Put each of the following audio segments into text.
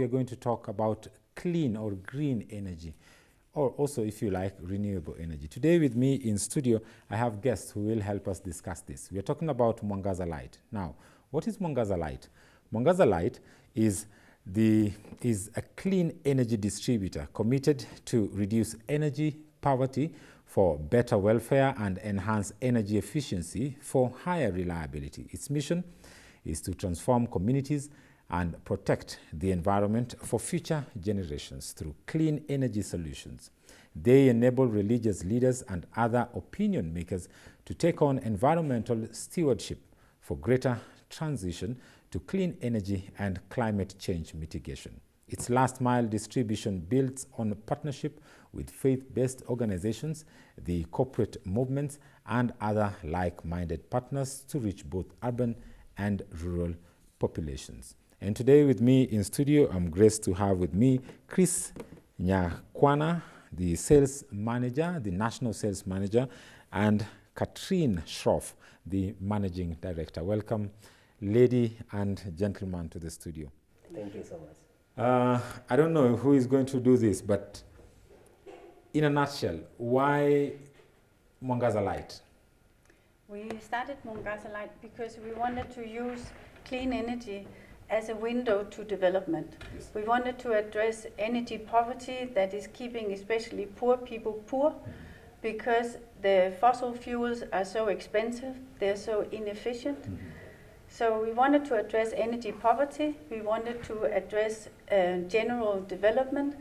we are going to talk about clean or green energy, or also, if you like, renewable energy. Today with me in studio, I have guests who will help us discuss this. We are talking about Mwangaza Alight. Now, what is Mwangaza Alight? Mwangaza Alight is a clean energy distributor committed to reduce energy poverty for better welfare and enhance energy efficiency for higher reliability. Its mission is to transform communities and protect the environment for future generations through clean energy solutions. They enable religious leaders and other opinion makers to take on environmental stewardship for greater transition to clean energy and climate change mitigation. Its last mile distribution builds on a partnership with faith-based organizations, the corporate movements, and other like-minded partners to reach both urban and rural populations. And today with me in studio, I'm graced to have with me Chris Nyakwana, the sales manager, the national sales manager, and Katrine Schroff, the managing director. Welcome, lady and gentleman, to the studio. Thank you so much. I don't know who is going to do this, but in a nutshell, why Mwangaza Light? We started Mwangaza Light because we wanted to use clean energy as a window to development. Yes. We wanted to address energy poverty that is keeping especially poor people poor, because the fossil fuels are so expensive, they're so inefficient. So we wanted to address energy poverty, we wanted to address general development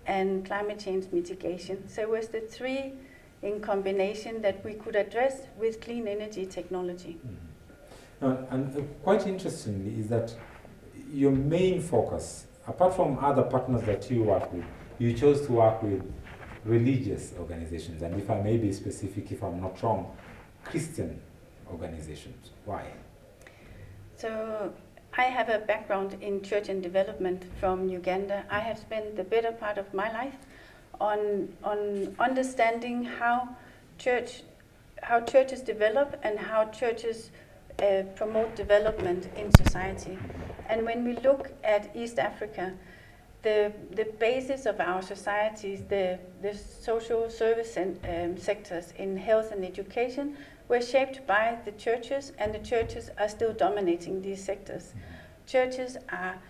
and climate change mitigation. So it was the three in combination that we could address with clean energy technology. And quite interestingly is that your main focus, apart from other partners that you work with, you chose to work with religious organizations, and if I may be specific, if I'm not wrong, Christian organizations. Why? So I have a background in church and development from Uganda. I have spent the better part of my life on understanding how churches develop and how churches promote development in society. And when we look at East Africa, the basis of our societies, the social service and sectors in health and education were shaped by the churches, and the churches are still dominating these sectors. Churches are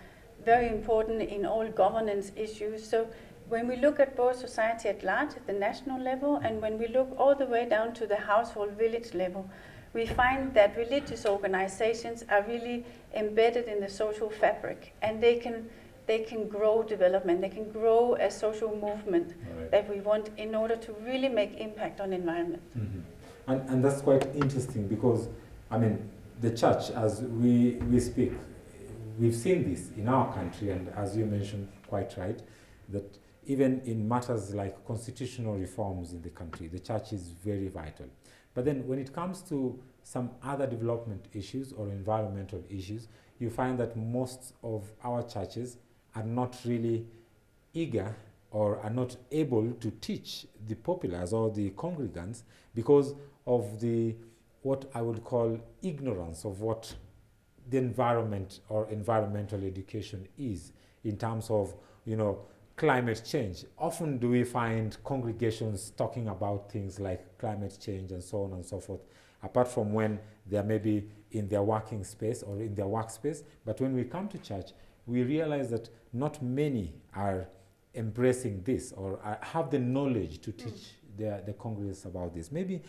very important in all governance issues. So when we look at both society at large, at the national level, and when we look all the way down to the household village level, we find that religious organizations are really embedded in the social fabric, and they can grow development, they can grow a social movement that we want in order to really make impact on environment. And that's quite interesting because, I mean, the church, as we speak, we've seen this in our country, and as you mentioned, quite right, that even in matters like constitutional reforms in the country, the church is very vital. But then when it comes to some other development issues or environmental issues, you find that most of our churches are not really eager or are not able to teach the populace or the congregants because of the, what I would call, ignorance of what the environment or environmental education is in terms of, climate change. Often do we find congregations talking about things like climate change and so on and so forth, apart from when they are maybe in their working space or in their workspace. But when we come to church, we realize that not many are embracing this or have the knowledge to teach the congregants about this. Maybe,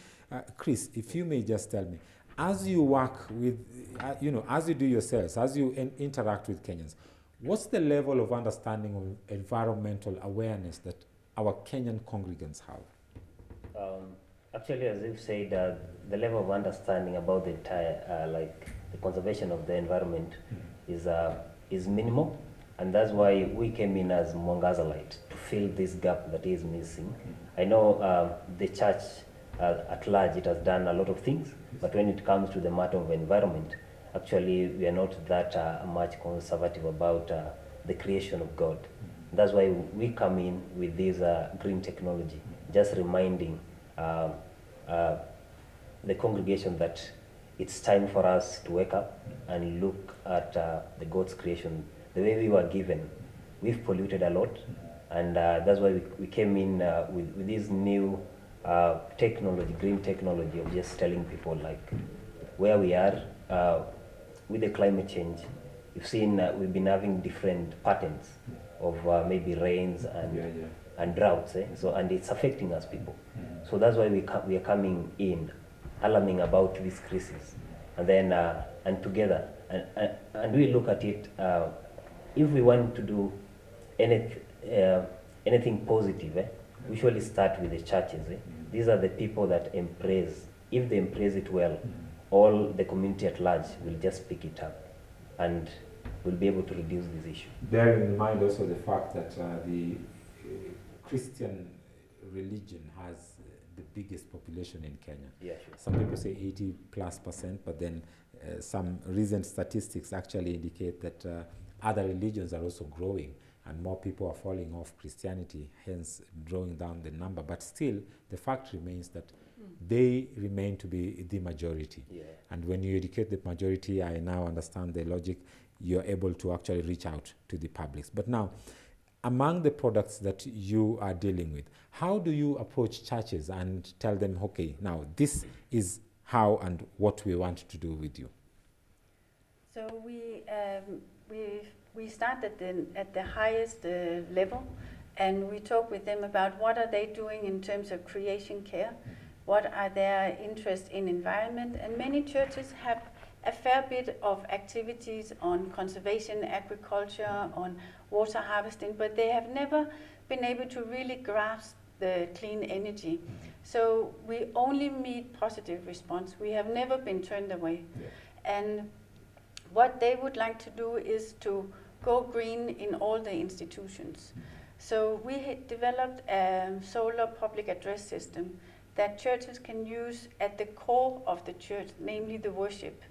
Chris, if you may just tell me, as you work with, as you do your sales, as you interact with Kenyans, what's the level of understanding of environmental awareness that our Kenyan congregants have? Actually, as you've said, the level of understanding about the entire, the conservation of the environment is minimal, and that's why we came in as Mwangaza Light to fill this gap that is missing. I know the church at large, it has done a lot of things, but when it comes to the matter of environment, actually we are not that much conservative about the creation of God. That's why we come in with this green technology, just reminding the congregation that it's time for us to wake up and look at the God's creation the way we were given we've polluted a lot, and that's why we came in with this new technology, green technology of just telling people like where we are with the climate change. You've seen we've been having different patterns of maybe rains and droughts, so and it's affecting us people. So that's why we are coming in, alarming about this crisis, and then and together and we look at it. If we want to do anything positive, we usually start with the churches. These are the people that embrace. If they embrace it well, all the community at large will just pick it up, and will be able to reduce this issue. Bearing in mind also the fact that the Christian religion has the biggest population in Kenya. Yeah, sure. Some people say 80+%, but then some recent statistics actually indicate that other religions are also growing and more people are falling off Christianity, hence drawing down the number. But still, the fact remains that they remain to be the majority. Yeah. And when you educate the majority, I now understand the logic, you're able to actually reach out to the publics. But now, among the products that you are dealing with, how do you approach churches and tell them, okay, now this is how and what we want to do with you? So we start at the highest level, and we talk with them about what are they doing in terms of creation care, what are their interests in environment, and many churches have a fair bit of activities on conservation, agriculture, on water harvesting, but they have never been able to really grasp the clean energy. So we only meet positive response. We have never been turned away. And what they would like to do is to go green in all the institutions. So we developed a solar public address system that churches can use at the core of the church, namely the worship.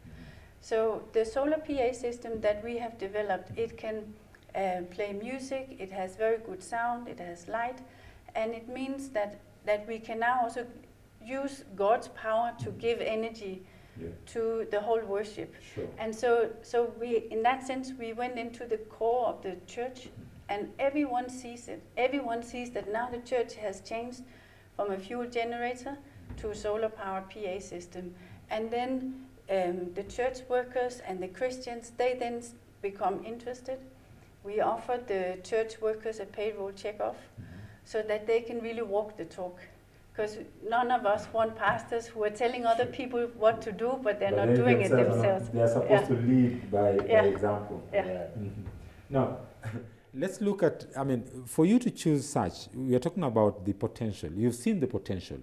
So the solar PA system that we have developed, it can play music, it has very good sound, it has light, and it means that we can now also use God's power to give energy to the whole worship. Sure. And so we, in that sense, we went into the core of the church, and everyone sees it. Everyone sees that now the church has changed from a fuel generator to a solar-powered PA system. And then the church workers and the Christians, they then become interested. We offer the church workers a payroll checkoff so that they can really walk the talk. Because none of us want pastors who are telling other people what to do, but they're not doing it themselves. They are supposed to lead by example. Now, let's look at, I mean, for you to choose such, we are talking about the potential. You've seen the potential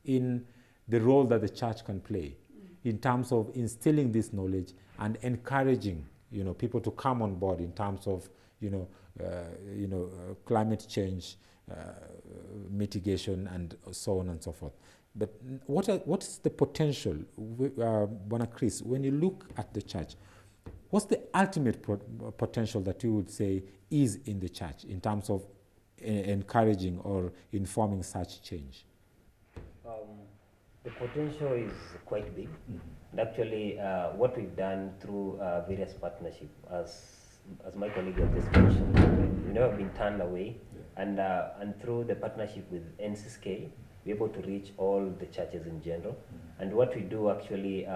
in the role that the church can play in terms of instilling this knowledge and encouraging, people to come on board in terms of, climate change, mitigation, and so on and so forth. But what's the potential, Chris, when you look at the church? What's the ultimate potential that you would say is in the church in terms of encouraging or informing such change? The potential is quite big. And actually, what we've done through various partnerships, as my colleague has just mentioned, we've never been turned away. And through the partnership with NCSK, we're able to reach all the churches in general. And what we do actually,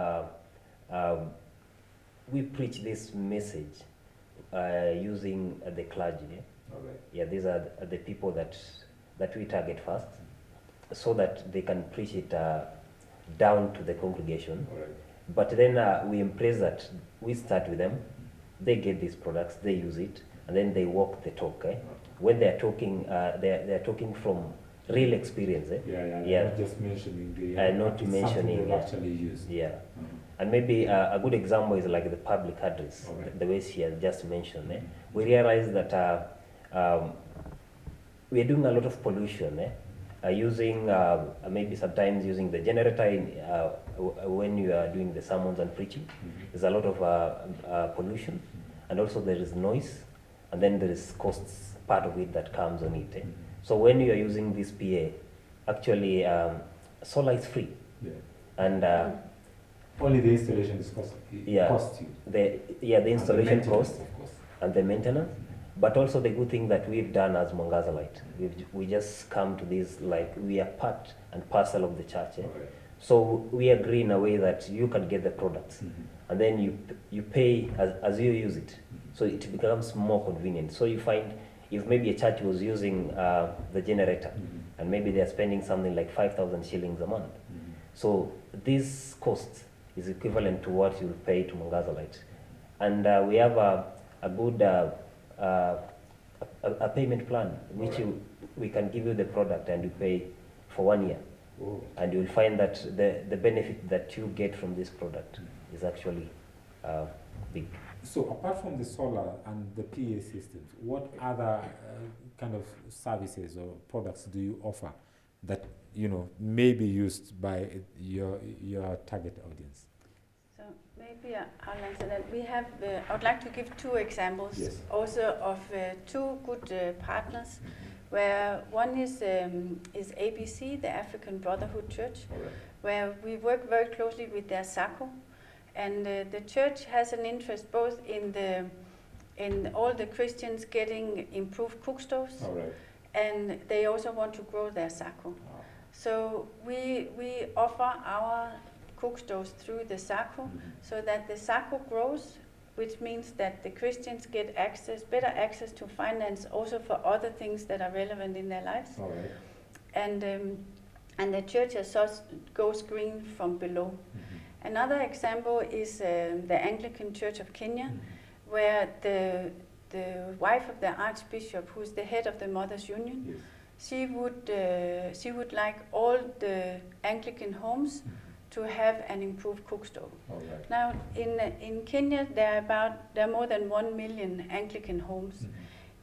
we preach this message using the clergy. Yeah, these are the people that we target first, so that they can preach it down to the congregation. But then we embrace that. We start with them. They get these products, they use it, and then they walk the talk. When they are talking, they are talking from real experience. Not just mentioning the not mentioning actually used. And maybe a good example is like the public address, the way she has just mentioned. We realize that we are doing a lot of pollution, using maybe sometimes using the generator when you are doing the sermons and preaching. There's a lot of pollution, and also there is noise, and then there is costs part of it that comes on it. So when you are using this PA, actually solar is free, and only the installation is cost you. The installation cost and the maintenance, But also the good thing that we've done as Mwangaza Light, we just come to this like we are part and parcel of the church. Okay. So we agree in a way that you can get the products, and then you pay as you use it. So it becomes more convenient. So you find if maybe a church was using the generator, and maybe they are spending something like 5,000 shillings a month. So this cost is equivalent to what you'll pay to Mwangaza Light. And we have a good a payment plan, which we can give you the product and you pay for 1 year. Oh. And you'll find that the benefit that you get from this product is actually big. So apart from the solar and the PA systems, what other kind of services or products do you offer that may be used by your target audience? So maybe I'll answer that. We have. I would like to give two examples, Yes. also of two good partners, where one is ABC, the African Brotherhood Church, where we work very closely with their SACO, and the church has an interest both in all the Christians getting improved cook stoves, and they also want to grow their SACO. So we offer our cook stoves through the SACO, so that the SACO grows, which means that the Christians get better access to finance also for other things that are relevant in their lives. And the church as such goes green from below. Another example is the Anglican Church of Kenya, where the wife of the Archbishop, who's the head of the Mothers Union, she would like all the Anglican homes to have an improved cook stove. Now, in Kenya, there are more than 1 million Anglican homes.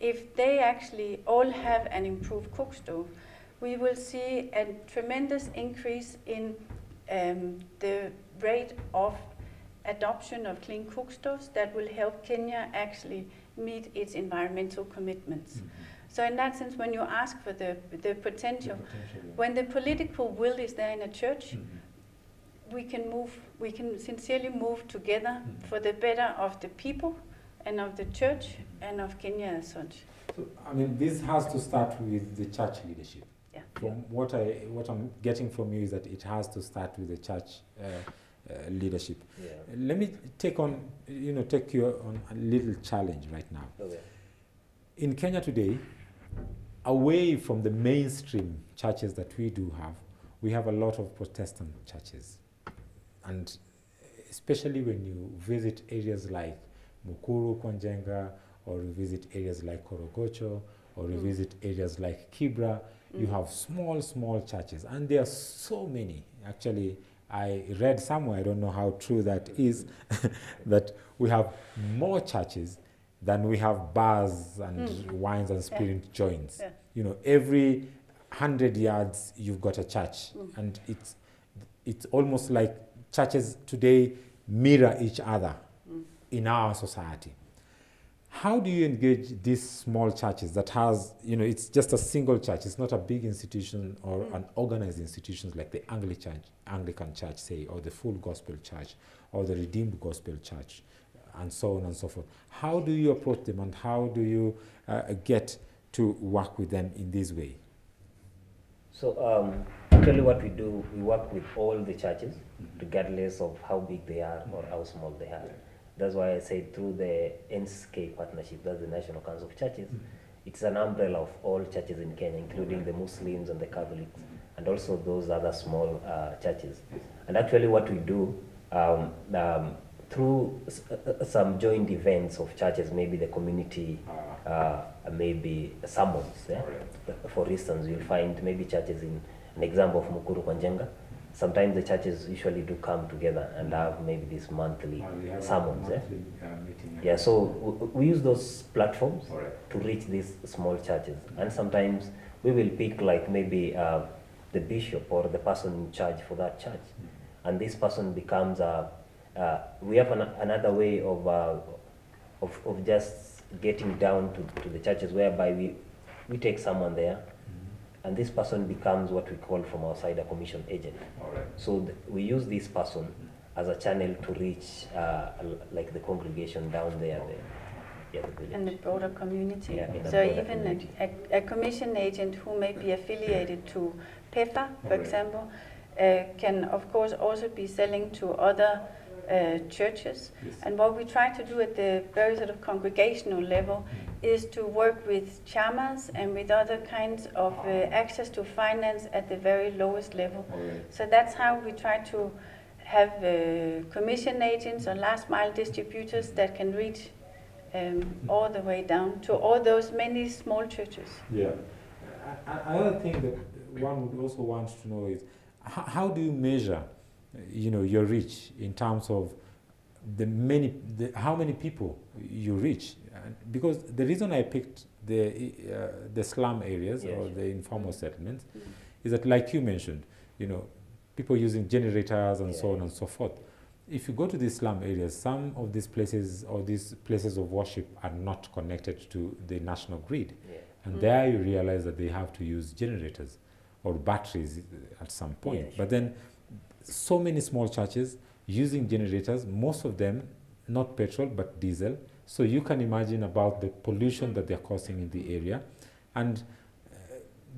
If they actually all have an improved cook stove, we will see a tremendous increase in the rate of adoption of clean cook stoves that will help Kenya actually meet its environmental commitments. So in that sense, when you ask for the potential, when the political will is there in a church, we can sincerely move together for the better of the people and of the church and of Kenya as such. So, I mean, this has to start with the church leadership. Yeah. From what I'm getting from you is that it has to start with the church leadership. Yeah. Let me take you on a little challenge right now. In Kenya today, away from the mainstream churches that we do have, we have a lot of Protestant churches. And especially when you visit areas like Mukuru, Kwanjenga, or you visit areas like Korogocho, or you visit areas like Kibra, you have small churches. And there are so many. Actually, I read somewhere, I don't know how true that is, that we have more churches than we have bars and wines and spirit joints. Every 100 yards you've got a church, and it's almost like churches today mirror each other in our society. How do you engage these small churches that has, it's just a single church, it's not a big institution or an organized institution like the Anglican Church, say, or the Full Gospel Church, or the Redeemed Gospel Church, and so on and so forth? How do you approach them, and how do you get to work with them in this way? So actually what we do, we work with all the churches, regardless of how big they are or how small they are. That's why I say through the NSK partnership, that's the National Council of Churches, it's an umbrella of all churches in Kenya, including the Muslims and the Catholics, and also those other small churches. And actually what we do, through some joint events of churches, maybe the community, maybe sermons. For instance, you'll find maybe churches in an example of Mukuru Kwanjenga. Sometimes the churches usually do come together and have maybe these monthly sermons. So we use those platforms to reach these small churches. And sometimes we will pick like maybe the bishop or the person in charge for that church. And this person becomes we have another way of just getting down to the churches, whereby we take someone there, and this person becomes what we call from our side a commission agent. So we use this person as a channel to reach like the congregation down there. Yeah, the village. and the broader community. Yeah, in the So broader even community. a commission agent who may be affiliated to PEFA, for Right. example, can of course also be selling to other churches. Yes. And what we try to do at the very sort of congregational level is to work with chamas and with other kinds of access to finance at the very lowest level. Alright. So that's how we try to have commission agents or last mile distributors that can reach all the way down to all those many small churches. Yeah. Another thing that one would also want to know is how do you measure, your reach in terms of how many people you reach? Because the reason I picked the slum areas Yes. or the informal settlements is that, like you mentioned, people using generators and so on and so forth. If you go to these slum areas, some of these places or these places of worship are not connected to the national grid. Yeah. And there you realize that they have to use generators or batteries at some point. Yeah, But then so many small churches using generators, most of them not petrol but diesel. So you can imagine about the pollution that they're causing in the area. And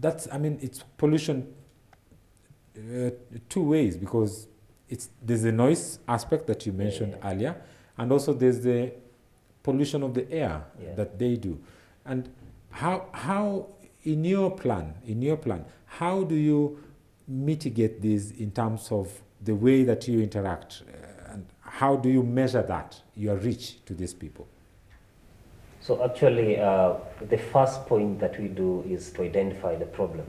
it's pollution two ways, because there's the noise aspect that you mentioned earlier, and also there's the pollution of the air that they do. And how in your plan, how do you mitigate this in terms of the way that you interact, and how do you measure that, your reach to these people? So actually, the first point that we do is to identify the problem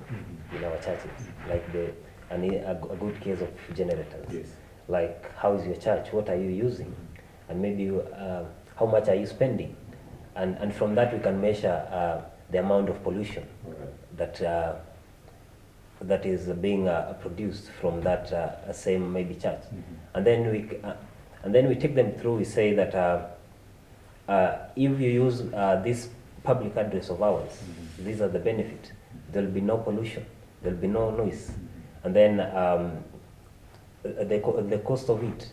in our churches, like a good case of generators. Yes. Like, how is your church? What are you using? And maybe how much are you spending? And from that we can measure the amount of pollution that is being produced from that same maybe church. And then we take them through. We say that if you use this public address of ours, these are the benefits. There will be no pollution. There will be no noise. And then the cost of it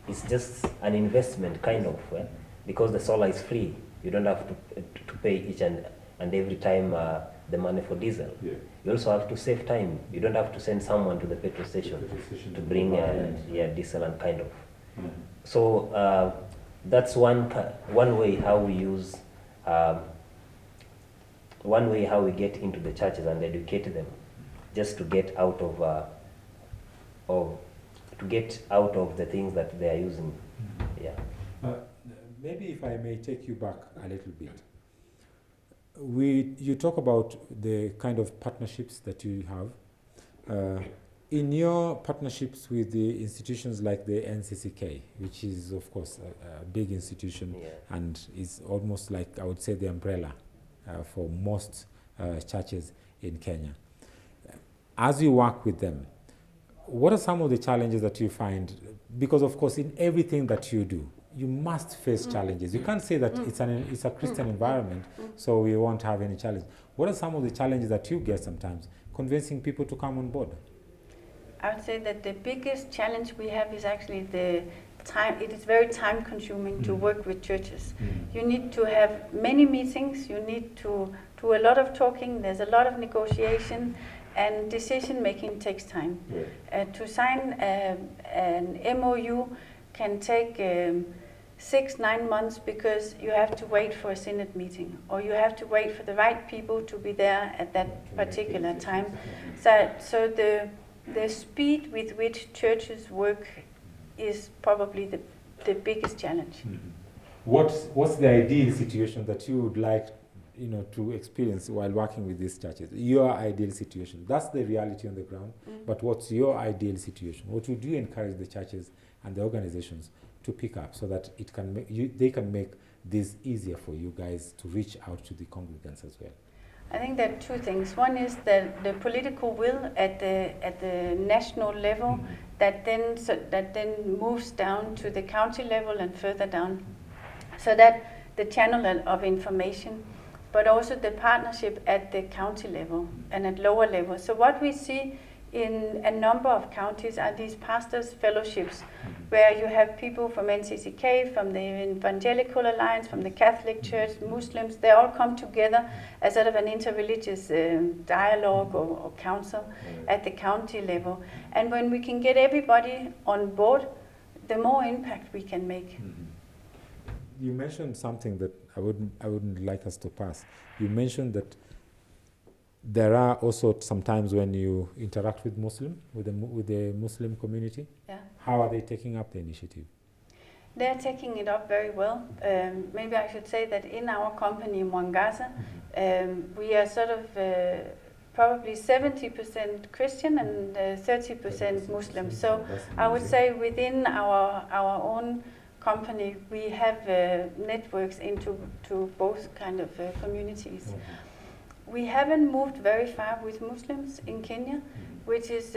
is just an investment, kind of, because the solar is free. You don't have to pay each and every time the money for diesel. Yeah. You also have to save time. You don't have to send someone to the petrol station to bring diesel and kind of. So that's one way how we use, one way how we get into the churches and educate them, just to get out of the things that they are using. Yeah. Maybe if I may take you back a little bit. You talk about the kind of partnerships that you have. In your partnerships with the institutions like the NCCK, which is of course a big institution and is almost like, I would say, the umbrella for most churches in Kenya. As you work with them, what are some of the challenges that you find? Because of course in everything that you do, you must face challenges. You can't say that it's a Christian environment, so we won't have any challenge. What are some of the challenges that you get sometimes convincing people to come on board? I would say that the biggest challenge we have is actually the time. It is very time consuming to work with churches. You need to have many meetings, you need to do a lot of talking, there's a lot of negotiation, and decision making takes time. To sign an MOU can take 6-9 months, because you have to wait for a synod meeting, or you have to wait for the right people to be there at that particular time. So the speed with which churches work is probably the biggest challenge. What's the ideal situation that you would like to experience while working with these churches? Your ideal situation. That's the reality on the ground. But what's your ideal situation? What would you encourage the churches and the organizations to pick up so that they can make this easier for you guys to reach out to the congregants as well? I think there are two things. One is the political will at the national level that then moves down to the county level and further down. So that the channel of information, but also the partnership at the county level and at lower level. So what we see in a number of counties are these pastors' fellowships, where you have people from NCCK, from the Evangelical Alliance, from the Catholic Church, Muslims. They all come together as sort of an interreligious dialogue or council at the county level. And when we can get everybody on board, the more impact we can make. You mentioned something that I wouldn't like us to pass. You mentioned that there are also some times when you interact with the Muslim community. Yeah. How are they taking up the initiative? They're taking it up very well. Maybe I should say that in our company, Mwangaza, we are sort of probably 70% Christian and 30% Muslim. So I would say within our own company, we have networks into both kind of communities. We haven't moved very far with Muslims in Kenya, which is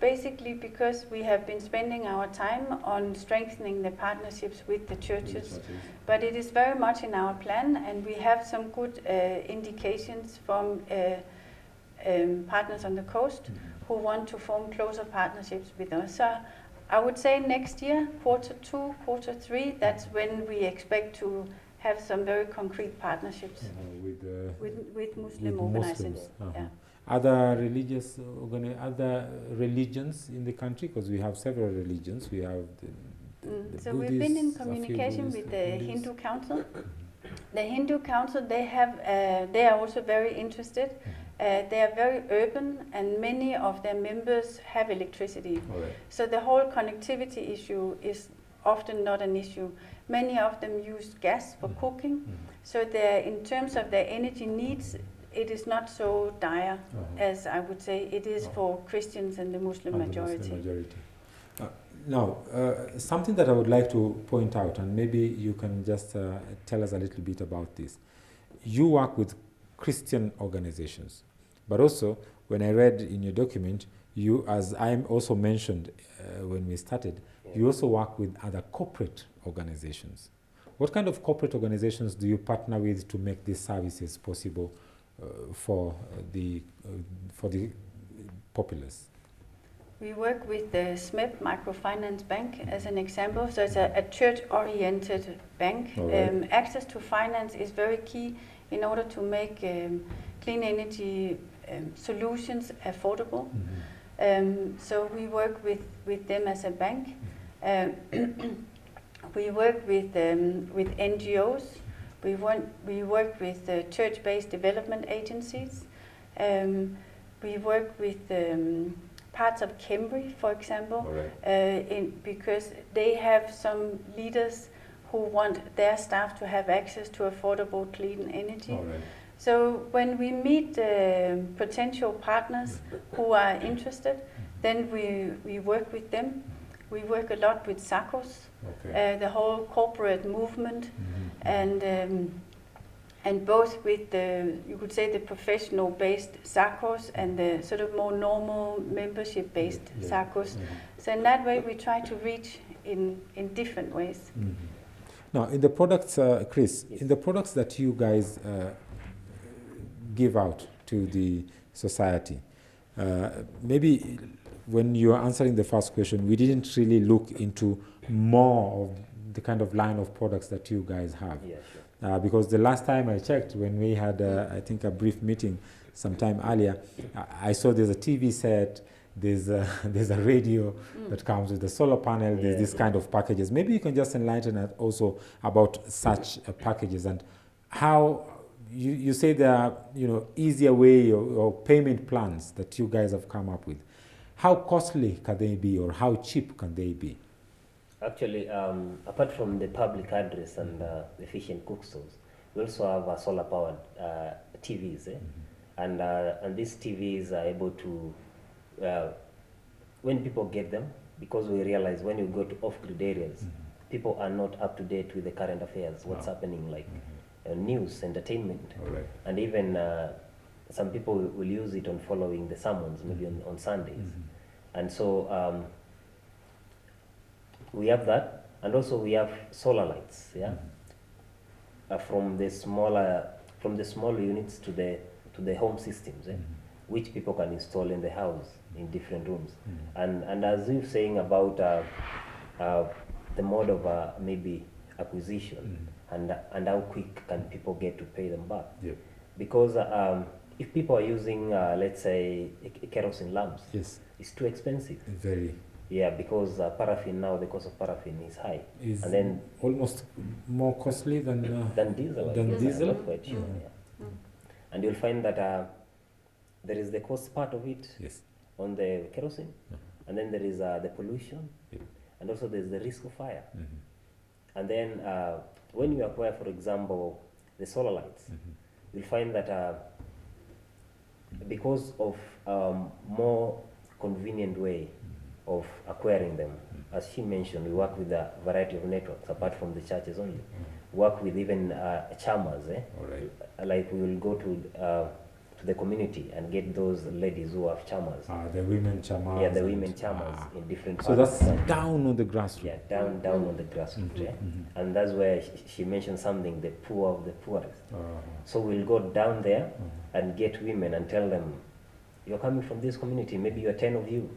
basically because we have been spending our time on strengthening the partnerships with the churches. But it is very much in our plan, and we have some good indications from partners on the coast who want to form closer partnerships with us. So I would say next year, Q2, Q3, that's when we expect to have some very concrete partnerships with Muslim organizations. Yeah. Other religions in the country, because we have several religions. We have the so Buddhists, we've been in communication with the Hindu Council. The Hindu Council, they are also very interested. They are very urban, and many of their members have electricity. So the whole connectivity issue is often not an issue. Many of them use gas for cooking, so in terms of their energy needs, it is not so dire as I would say it is for Christians and the Muslim majority. Now, something that I would like to point out, and maybe you can just tell us a little bit about this. You work with Christian organizations, but also when I read in your document, you, as I also mentioned when we started, you also work with other corporate organizations. What kind of corporate organizations do you partner with to make these services possible for the populace? We work with the SMEP Microfinance Bank as an example. So it's a church-oriented bank. Access to finance is very key in order to make clean energy solutions affordable. So we work with them as a bank. We work with NGOs. We work with church-based development agencies. We work with parts of Cambry, for example, because they have some leaders who want their staff to have access to affordable clean energy. So when we meet potential partners who are interested, then we work with them. We work a lot with SACCOs, the whole corporate movement, and both with you could say the professional-based SACCOs and the sort of more normal membership-based SACCOs. So in that way, we try to reach in different ways. Now, in the products, Chris, in the products that you guys give out to the society, maybe when you are answering the first question, we didn't really look into more of the kind of line of products that you guys have. Yeah, sure. Because the last time I checked, when we had, I think, a brief meeting sometime earlier, I saw there's a TV set, there's a radio that comes with a solar panel, there's this kind of packages. Maybe you can just enlighten us also about such packages and how you say there are easier way or payment plans that you guys have come up with. How costly can they be, or how cheap can they be? Actually, apart from the public address and efficient cook stoves, we also have solar-powered TVs, and these TVs are able to, when people get them, because we realize when you go to off-grid areas, people are not up to date with the current affairs, what's happening, like news, entertainment, and even some people will use it on following the sermons, maybe on Sundays. And so we have that, and also we have solar lights, from the small units to the home systems. which people can install in the house in different rooms. And as you're saying about the mode of maybe acquisition and how quick can people get to pay them back. Yep. Because if people are using, let's say, kerosene lamps, Yes. it's too expensive. Very. Yeah, because paraffin now, the cost of paraffin is high. Is and then almost more costly than diesel. Than Yes, diesel? not quite sure, yeah. And you'll find that there is the cost part of it Yes. on the kerosene, and then there is the pollution, Yep. and also there's the risk of fire. Mm-hmm. And then when you acquire, for example, the solar lights, you'll find that because of more convenient way of acquiring them, as she mentioned, we work with a variety of networks apart from the churches only. Work with even chamas. All right. Like we will go to the community and get those ladies who have chamas. The women chamas. Yeah, the women chamas in different So parts. that's down on the grassroots. Yeah, down on the grassroots. And that's where she mentioned something, the poor of the poorest. So we'll go down there and get women and tell them, you're coming from this community, maybe you're 10 of you.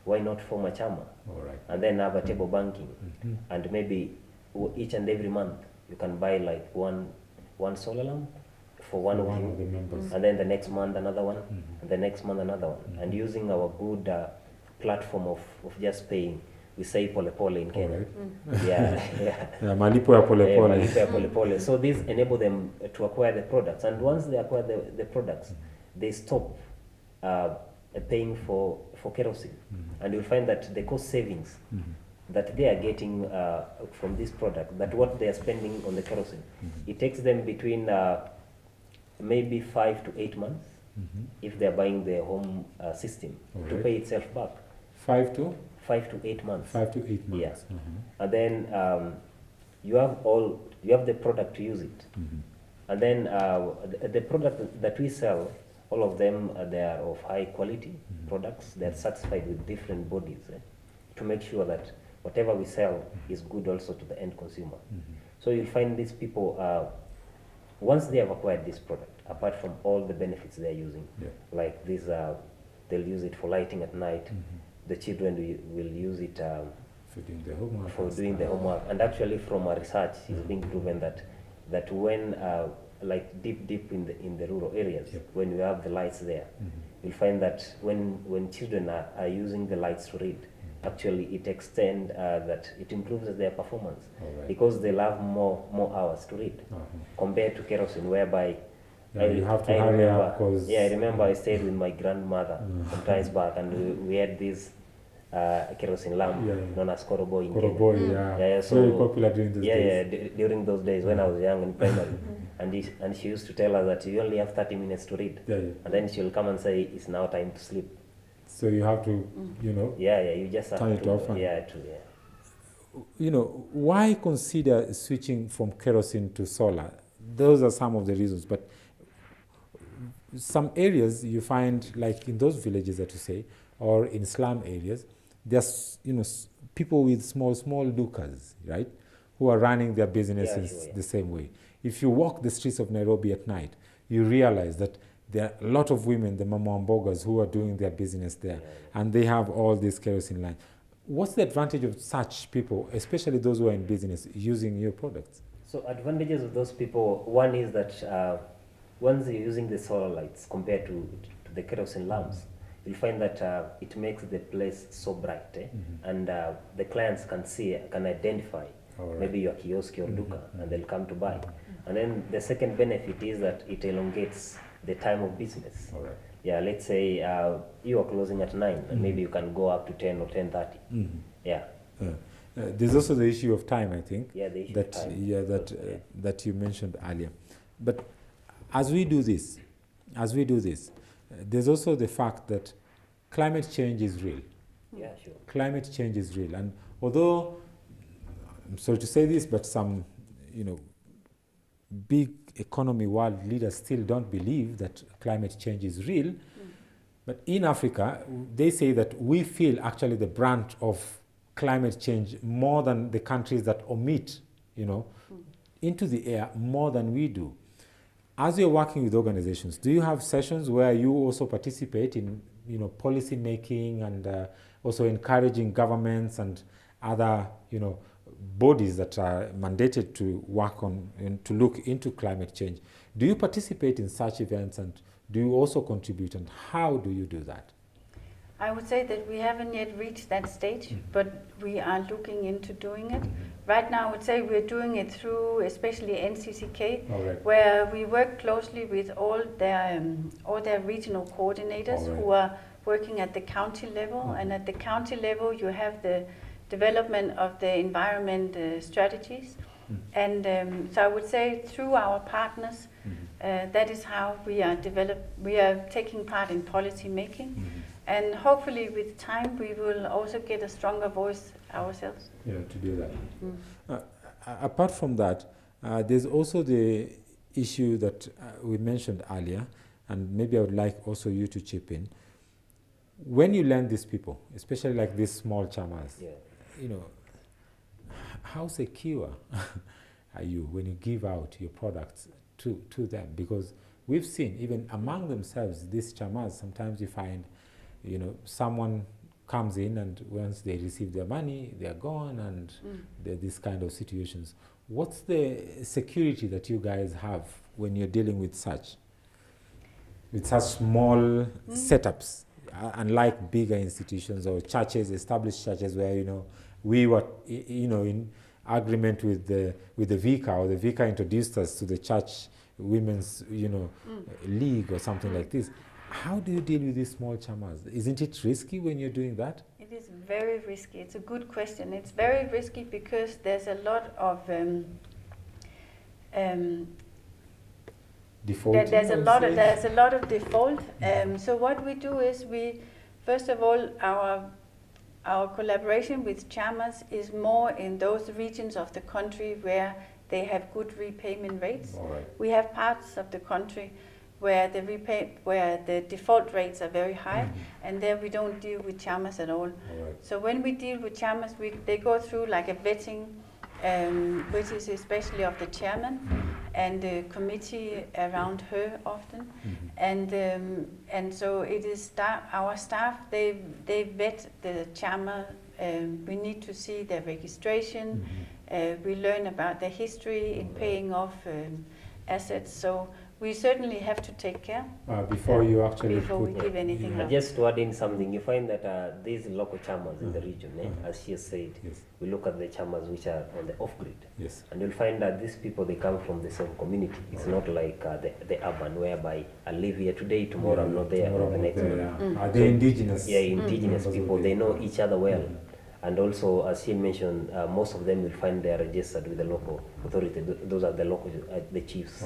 Why not form a chama? All right. And then have a table banking. And maybe each and every month you can buy like one solar lamp for one of you. the members. And then the next month another one, and the next month another one. And using our good platform of just paying, we say pole pole in Kenya. Right. Yeah. Yeah, malipo ya pole pole. Malipo ya pole pole. So these enable them to acquire the products, and once they acquire the products, they stop paying for kerosene, and you'll find that the cost savings that they are getting from this product, that what they are spending on the kerosene, it takes them between maybe 5 to 8 months if they are buying the home system to pay itself back. 5 to 8 months. 5 to 8 months. Yeah. And then you have the product to use it. And then the product that we sell, all of them they are of high quality products. They are satisfied with different bodies to make sure that whatever we sell is good also to the end consumer. So you'll find these people, once they have acquired this product, apart from all the benefits they're using, like this, they'll use it for lighting at night. The children will use it for doing the homework. doing the homework. And actually, from our research, it's been proven that when like deep in the rural areas, when you have the lights there, you'll find that when children are using the lights to read, actually it extends that it improves their performance, because they'll have more hours to read compared to kerosene, whereby you have to hurry up. I remember I stayed with my grandmother some times back, and we had this kerosene lamp known as Koroboy in Kenya. So very popular during those days. During those days when I was young in primary. And she used to tell us that you only have 30 minutes to read. And then she'll come and say, it's now time to sleep. So you have to, you just have turn it off. Why consider switching from kerosene to solar? Those are some of the reasons. But some areas you find, like in those villages that you say, or in slum areas, there's people with small dukas, right, who are running their businesses the same way. If you walk the streets of Nairobi at night, you realize that there are a lot of women, the mama-mbogas, who are doing their business there, and they have all these kerosene lines. What's the advantage of such people, especially those who are in business, using your products? So advantages of those people, one is that once you're using the solar lights compared to the kerosene lamps, you'll find that it makes the place so bright, and the clients can identify maybe your kiosk or duka, and they'll come to buy. And then the second benefit is that it elongates the time of business. Yeah, let's say you are closing at 9, and maybe you can go up to 10 or 10:30. There's also the issue of time, I think. Yeah, the issue that of time. that you mentioned earlier. But as we do this, there's also the fact that climate change is real. Yeah, sure. Climate change is real, and although I'm sorry to say this, but some, big economy world leaders still don't believe that climate change is real. But in Africa, they say that we feel actually the brunt of climate change more than the countries that emit, into the air more than we do. As you're working with organizations, do you have sessions where you also participate in, policy making and also encouraging governments and other, bodies that are mandated to work on and to look into climate change? Do you participate in such events, and do you also contribute, and how do you do that? I would say that we haven't yet reached that stage, but we are looking into doing it. Right now, I would say we're doing it through especially NCCK, where we work closely with all their regional coordinators who are working at the county level. And at the county level, you have the development of the environment strategies. And so I would say through our partners, that is how we are taking part in policy making. And hopefully with time we will also get a stronger voice ourselves. Yeah, to do that. Apart from that, there's also the issue that we mentioned earlier, and maybe I would like also you to chip in. When you learn these people, especially like these small chamas, how secure are you when you give out your products to them? Because we've seen even among themselves, these chamas, sometimes you find someone comes in and once they receive their money, they're gone, and there are these kind of situations. What's the security that you guys have when you're dealing with such small setups, unlike bigger institutions or churches, established churches where, we were, in agreement with the vicar, or the vicar introduced us to the church women's, league or something like this. How do you deal with these small chamas? Isn't it risky when you're doing that? It is very risky. It's a good question. It's very risky because there's a lot of default. There's a lot of default. So what we do is first of all, our collaboration with chamas is more in those regions of the country where they have good repayment rates. We have parts of the country where the default rates are very high, and there we don't deal with chamas at all. So when we deal with chamas, they go through like a vetting, which is especially of the chairman and the committee around her often, and so it is our staff. They vet the chama. We need to see their registration. We learn about their history in paying off assets. So we certainly have to take care before we give anything out. Just to add in something, you find that these local chamas in the region, as she has said, we look at the chamas which are on the off-grid, and you'll find that these people, they come from the same community. It's not like the urban, whereby I live here today, tomorrow I'm not there, the next month. Are they indigenous? Yeah, indigenous people. They know each other well. And also, as she mentioned, most of them will find they are registered with the local authority. Those are the local, the chiefs.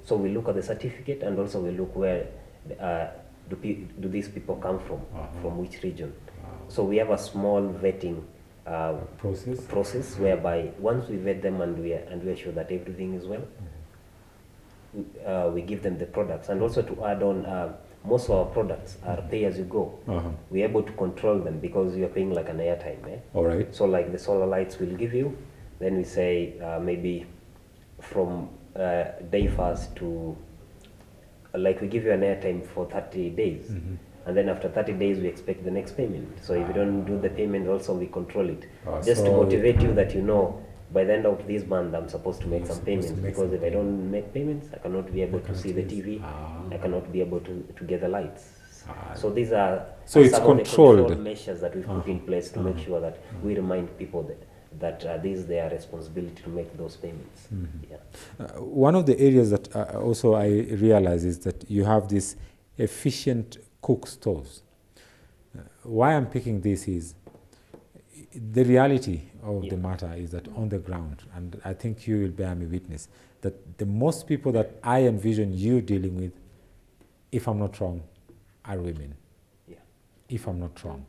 So we look at the certificate, and also we look where do these people come from which region. So we have a small vetting process whereby once we vet them and we are sure that everything is well, we give them the products. And also to add on, most of our products are pay as you go. We're able to control them because you're paying like an airtime. So like the solar lights we'll give you, then we say maybe from day first to, like we give you an airtime for 30 days. And then after 30 days we expect the next payment. So if you don't do the payment, also we control it. Just to motivate you that by the end of this month I'm supposed to make some payments, because if I don't make payments, I cannot be able to see the TV, I cannot be able to get the lights. So these are some of the controlled measures that we've put in place to make sure that we remind people that this is their responsibility to make those payments. One of the areas that also I realize is that you have these efficient cook stoves. Why I'm picking this is the reality of the matter is that on the ground, and I think you will bear me witness, that the most people that I envision you dealing with, if I'm not wrong, are women. If I'm not wrong.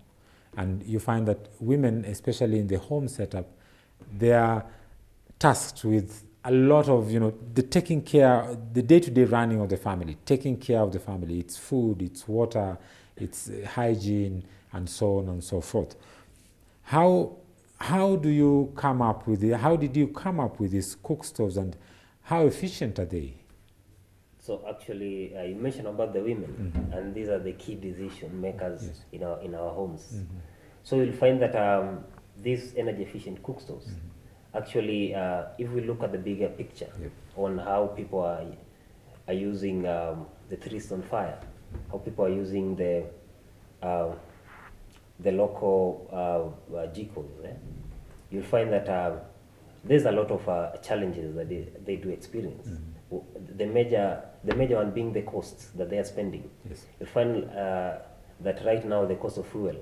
And you find that women, especially in the home setup, they are tasked with a lot of, the taking care, the day-to-day running of the family, taking care of the family. It's food, it's water, it's hygiene, and so on and so forth. How do you come up with how did you come up with these cook stoves, and how efficient are they? So actually, you mentioned about the women, and these are the key decision makers Yes. in our homes. So you'll find that these energy efficient cook stoves, actually, if we look at the bigger picture Yep. on how people are using the three stone fire, how people are using the local jikos, you'll find that there's a lot of challenges that they do experience. The major one being the costs that they are spending. Yes. You find that right now the cost of fuel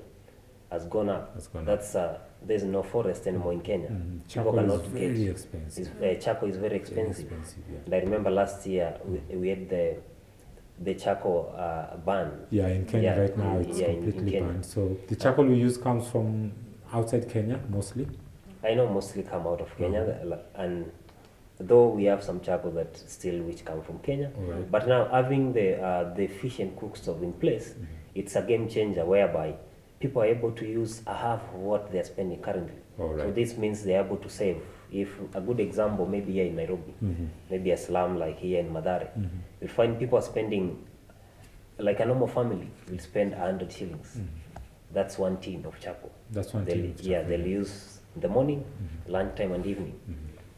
has gone up. Has gone up. That's there's no forest anymore in Kenya. People Charcoal is cannot very get. expensive. Charcoal is very expensive. Yeah. And I remember last year we had the charcoal ban. Yeah, in Kenya Yeah, right now it's yeah, in completely Kenya. banned. So the charcoal we use comes from outside Kenya mostly. I know mostly come out of Kenya, and though we have some charcoal that still which come from Kenya, Alright. but now having the efficient cook stove in place, it's a game changer whereby people are able to use a half of what they are spending currently. Alright. So this means they are able to save. If a good example, maybe here in Nairobi, maybe a slum like here in Madare, you'll find people are spending, like a normal family will spend 100 shillings. That's one tin of charcoal. That's one They'll, thing. yeah, they'll use in the morning, lunchtime and evening.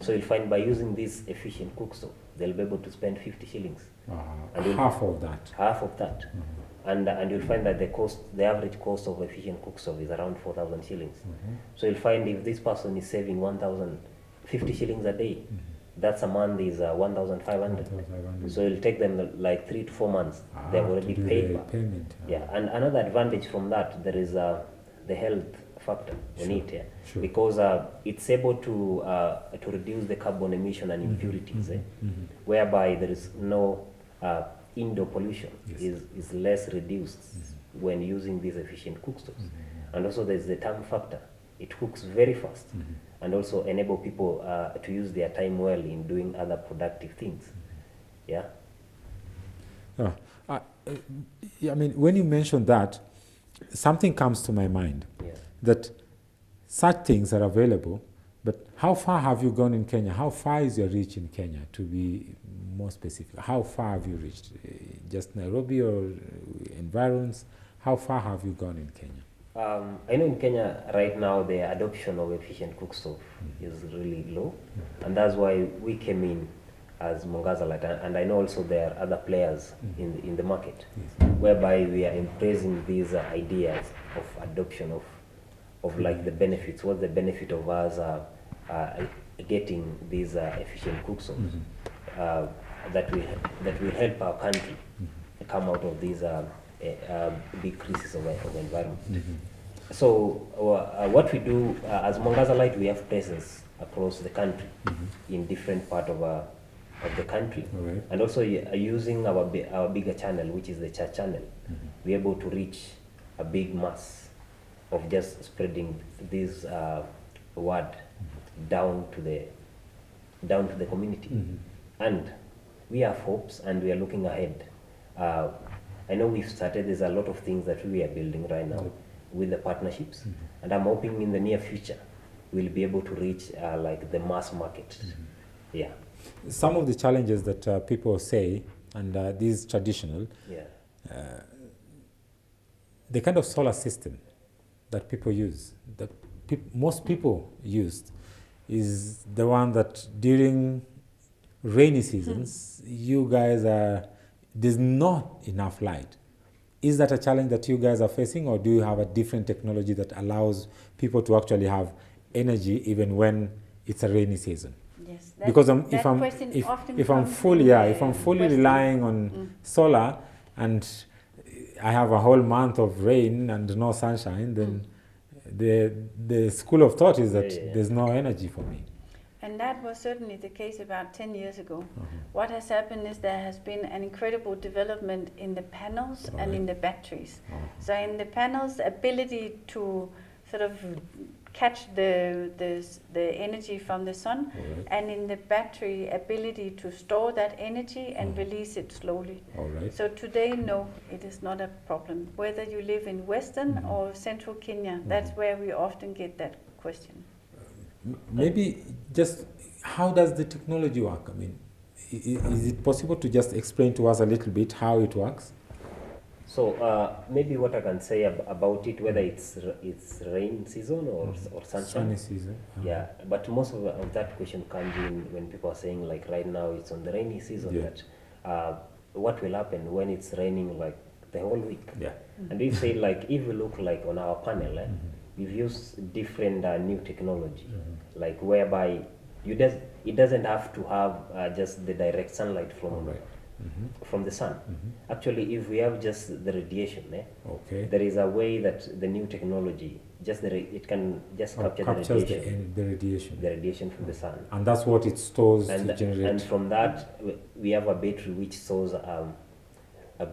So you'll find by using this efficient cook stove, they'll be able to spend 50 shillings, And you'll- Half of that. half of that. And you'll find that the average cost of efficient cook stove is around 4,000 shillings. So you'll find if this person is saving 1,050 shillings a day, that's a month is 1,500. 1,500. So it'll take them like 3 to 4 months. They've already to do paid the back. payment. Yeah, and another advantage from that, there is the health factor on it, yeah, Sure. because it's able to reduce the carbon emission and impurities, whereby there is no indoor pollution Yes. is less reduced when using these efficient cook stoves, and also there's the time factor. It cooks very fast, and also enable people to use their time well in doing other productive things. Yeah. I mean, when you mention that, something comes to my mind. Yeah. That such things are available, but how far have you gone in Kenya? How far is your reach in Kenya, to be more specific? How far have you reached? Just Nairobi or environs? How far have you gone in Kenya? I know in Kenya right now the adoption of efficient cook stove is really low, and that's why we came in as Mwangaza Light, and I know also there are other players in the market, whereby we are embracing these ideas of adoption of like the benefits. What's the benefit of us getting these efficient cook stoves that will help our country come out of these big crisis of environment. So what we do as Mwangaza Light, we have presence across the country in different part of the country, Alright. and also using our bigger channel, which is the church channel, we're able to reach a big mass of just spreading this word down to the community. And we have hopes, and we are looking ahead. I know we've started, there's a lot of things that we are building right now with the partnerships, and I'm hoping in the near future we'll be able to reach like the mass market. Yeah. Some of the challenges that people say, and this is traditional, Yeah. the kind of solar system that people use, that most people used, is the one that during rainy seasons, you guys there's not enough light. Is that a challenge that you guys are facing, or do you have a different technology that allows people to actually have energy even when it's a rainy season? Yes, Because that question often if I'm comes fully in if I'm fully Western- relying on solar, and I have a whole month of rain and no sunshine, then the school of thought is that there's no energy for me. And that was certainly the case about 10 years ago. What has happened is there has been an incredible development in the panels and in the batteries. So in the panels, ability to sort of catch the energy from the sun, and in the battery, ability to store that energy and release it slowly. All right. So today, no, it is not a problem. Whether you live in Western or Central Kenya, that's where we often get that question. Maybe just how does the technology work? I mean, Is it possible to just explain to us a little bit how it works? So maybe what I can say about it, whether it's rain season or sunshine. Sunny season. Yeah, but most of that question comes in when people are saying like right now it's on the rainy season. Yeah. That what will happen when it's raining like the whole week? Yeah. And we say like if we look like on our panel, we've used different new technology, like whereby it doesn't have to have just the direct sunlight from the sun. Actually, if we have just the radiation, Okay. there is a way that the new technology it can just capture the radiation. the radiation from the sun, And that's what it stores and to generate. and from that we have a battery which stores a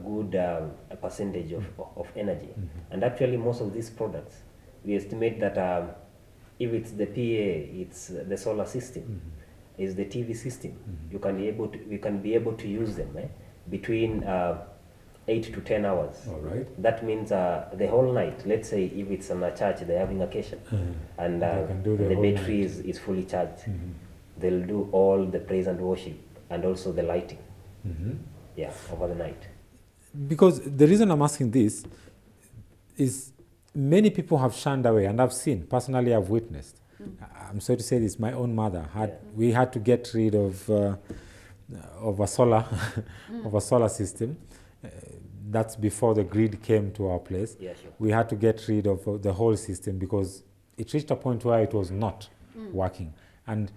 good a percentage of energy. And actually, most of these products, we estimate that if it's the PA, it's the solar system, is the TV system. We can be able to use them between 8 to 10 hours. All right. That means the whole night. Let's say if it's on a church, they're having occasion, and They can do the whole battery night. is fully charged. They'll do all the praise and worship and also the lighting. Yeah, over the night. Because the reason I'm asking this is many people have shunned away, and I've seen, personally I've witnessed. I'm sorry to say this, my own mother we had to get rid of a solar of a solar system. That's before the grid came to our place. Yeah, sure. We had to get rid of the whole system because it reached a point where it was not working, and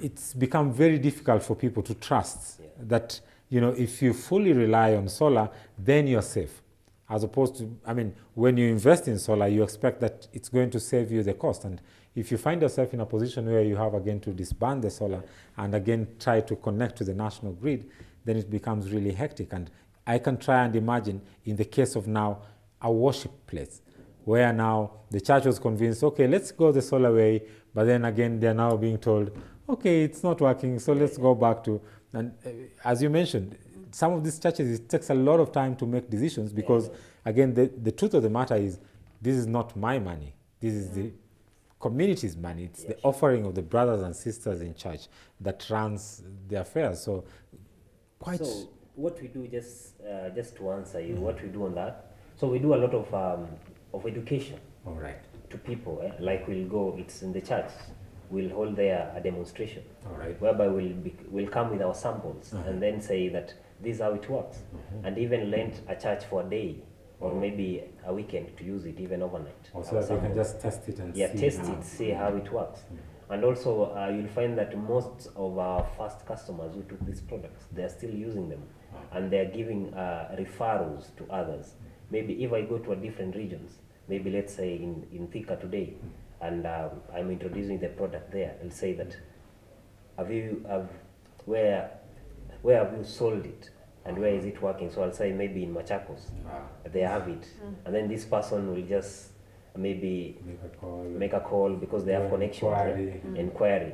it's become very difficult for people to trust that, you know, if you fully rely on solar, then you're safe. As opposed to, I mean, when you invest in solar, you expect that it's going to save you the cost. And if you find yourself in a position where you have again to disband the solar and again try to connect to the national grid, then it becomes really hectic. And I can try and imagine in the case of now a worship place, where now the church was convinced, okay, let's go the solar way, but then again they're now being told, okay, it's not working, so let's go back to, and as you mentioned, some of these churches, it takes a lot of time to make decisions because, again, the truth of the matter is, this is not my money. This is the community's money. It's the offering of the brothers and sisters in church that runs the affairs. So, So what we do, just to answer you, what we do on that. So we do a lot of education. All right. To people, like we'll go. It's in the church. We'll hold there a demonstration. All right. Whereby we'll come with our samples and then say that this is how it works, and even lend a church for a day or maybe a weekend to use it, even overnight. Also, that you can just test it and see. Test it, see how it works. And also, you'll find that most of our first customers who took these products, they're still using them, and they're giving referrals to others. Maybe if I go to a different regions, maybe let's say in Thika today, and I'm introducing the product there, I'll say that, where have you sold it and where is it working? So I'll say maybe in Machakos, they have it, and then this person will just maybe make a call because they have connections, inquiry,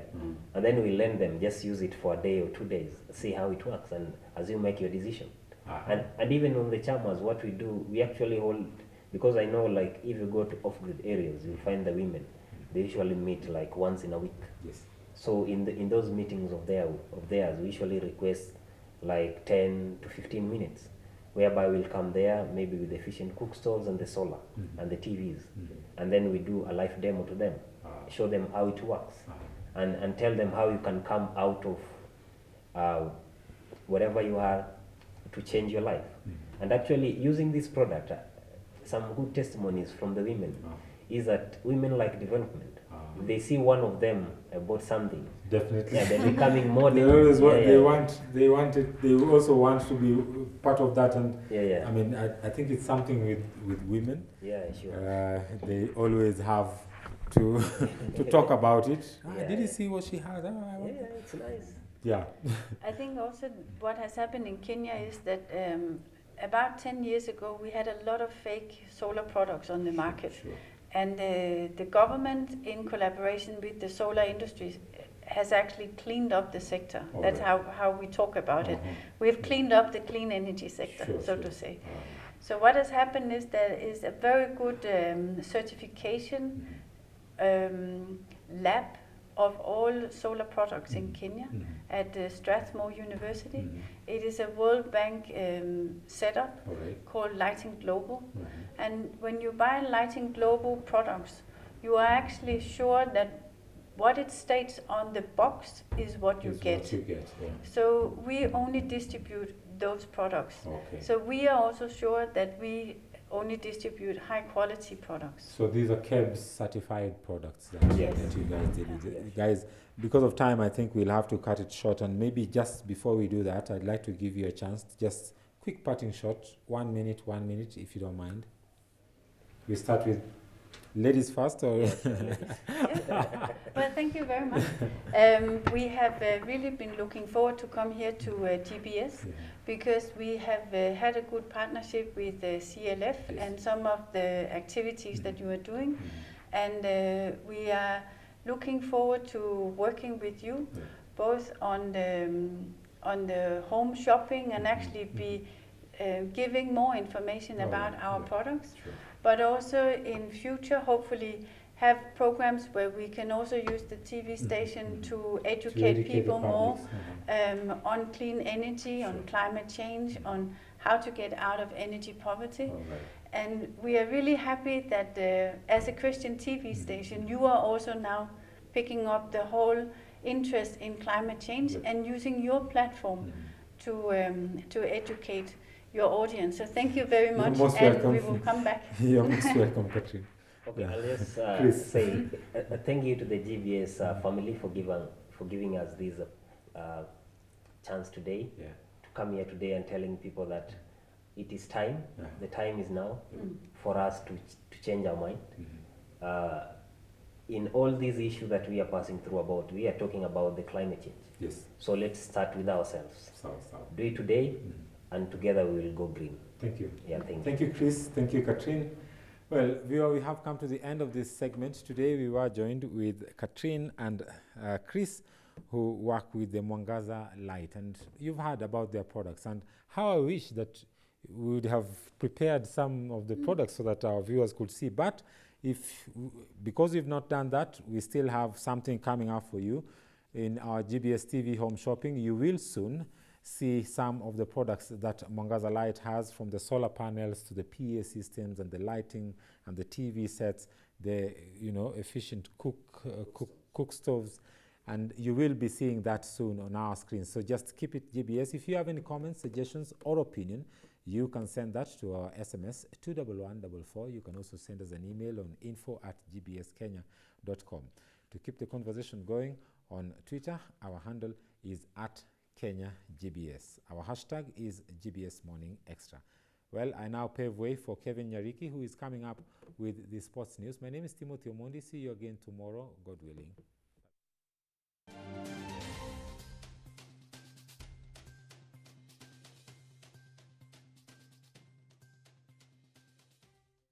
and then we lend them, just use it for a day or 2 days, see how it works, and as you make your decision. And even on the chamas, what we do, we actually hold, because I know like if you go to off-grid areas, you'll find the women, they usually meet like once in a week. Yes. So in those meetings of theirs, we usually request like 10 to 15 minutes, whereby we'll come there maybe with the efficient cook stoves and the solar and the TVs, and then we do a live demo to them, show them how it works, and tell them how you can come out of wherever you are to change your life. And actually using this product, some good testimonies from the women is that women like development. They see one of them bought something. Definitely. Yeah, they're becoming more. They always they want it. They also want to be part of that. And I mean, I think it's something with women. Yeah, sure. They always have to talk about it. Did you see what she has? It's nice. Yeah. I think also what has happened in Kenya is that about 10 years ago we had a lot of fake solar products on the market. Sure. And the government, in collaboration with the solar industry, has actually cleaned up the sector. That's how we talk about it. We've cleaned up the clean energy sector, so to say. So what has happened is there is a very good certification lab of all solar products in Kenya at Strathmore University. It is a World Bank setup called Lighting Global. And when you buy Lighting Global products, you are actually sure that what it states on the box is what you get. So we only distribute those products. So we are also sure that we only distribute high quality products. So these are KEBS certified products that you guys deal with. Guys, because of time, I think we'll have to cut it short. And maybe just before we do that, I'd like to give you a chance to just quick parting shot, 1 minute, if you don't mind. We start with ladies first, or? Yes. Well, thank you very much. We have really been looking forward to come here to GBS because we have had a good partnership with CLF and some of the activities that you are doing, and we are looking forward to working with you both on the home shopping and actually be giving more information about our products, but also in future hopefully have programs where we can also use the TV station to educate people more on clean energy, on climate change, on how to get out of energy poverty. And we are really happy that as a Christian TV station, you are also now picking up the whole interest in climate change and using your platform to educate your audience. So thank you very much, and we will come back. You're most welcome, Katrin. Okay, I'll just say thank you to the GBS family for giving us this chance today to come here today and telling people that it is time. The time is now for us to change our mind. In all these issues that we are passing through about, we are talking about the climate change. So let's start with ourselves. Do it today, and together we will go green. Thank you. Thank you, Chris. Thank you, Katrin. Well, we have come to the end of this segment. Today we were joined with Katrin and Chris, who work with the Mwangaza Light. And you've heard about their products and how I wish that we would have prepared some of the products so that our viewers could see. But because we've not done that, we still have something coming up for you. In our GBS TV home shopping, you will soon see some of the products that Mwangaza Light has, from the solar panels to the PA systems and the lighting and the TV sets, the efficient cook stoves, and you will be seeing that soon on our screen. So just keep it GBS. If you have any comments, suggestions, or opinion, you can send that to our SMS 21144. You can also send us an email on info@gbskenya.com. To keep the conversation going on Twitter, our handle is @KenyaGBS. Our hashtag is GBS Morning Extra. Well, I now pave way for Kevin Nyariki, who is coming up with the sports news. My name is Timothy Omondi. See you again tomorrow, God willing.